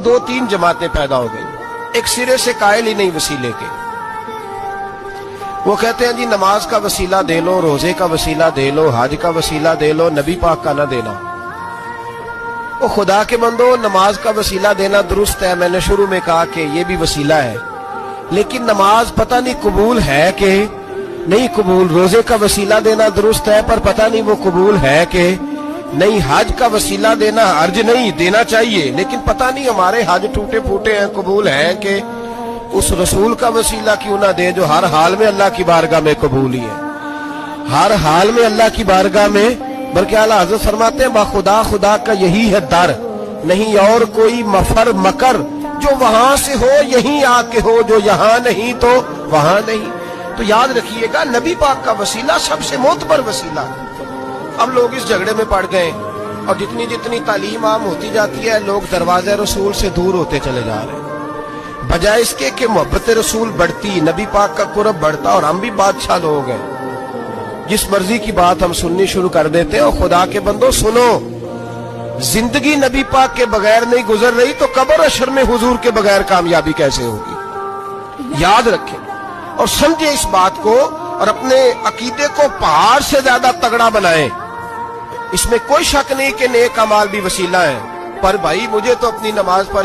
दो तीन जमातें पैदा हो गई। एक सिरे से कायल ही नहीं वसीले के, वो कहते हैं जी नमाज का वसीला दे लो, रोजे का वसीला दे लो, हज का वसीला दे लो, नबी पाक का ना देना। वो खुदा के बंदो, नमाज का वसीला देना दुरुस्त है, मैंने शुरू में कहा कि ये भी वसीला है, लेकिन नमाज पता नहीं कबूल है कि नहीं कबूल। रोजे का वसीला देना दुरुस्त है, पर पता नहीं वो कबूल है कि नहीं। हज का वसीला देना अर्ज नहीं, देना चाहिए, लेकिन पता नहीं हमारे हज टूटे फूटे हैं, कबूल है कि। उस रसूल का वसीला क्यों ना दे जो हर हाल में अल्लाह की बारगाह में कबूल ही है, हर हाल में अल्लाह की बारगाह में। बल्कि आला हज़रत फरमाते हैं बाखुदा खुदा का यही है दर, नहीं और कोई मफर मकर, जो वहां से हो यहीं आके हो, जो यहाँ नहीं तो वहां नहीं। तो याद रखिएगा नबी पाक का वसीला सबसे मोतबर वसीला। अब लोग इस झगड़े में पड़ गए और जितनी जितनी तालीम आम होती जाती है, लोग दरवाजे रसूल से दूर होते चले जा रहे हैं, बजाय इसके कि मोहब्बत रसूल बढ़ती, नबी पाक का कुर्ब बढ़ता। और हम भी बादशाह लोग हैं, जिस मर्जी की बात हम सुननी शुरू कर देते हैं। और खुदा के बंदो सुनो, जिंदगी नबी पाक के बगैर नहीं गुजर रही तो कब्र अशर में हुजूर के बगैर कामयाबी कैसे होगी। याद रखें और समझे इस बात को, और अपने अकीदे को पहाड़ से ज्यादा तगड़ा बनाएं। इसमें कोई शक नहीं कि नेक अमाल भी वसीला है, पर भाई मुझे तो अपनी नमाज पर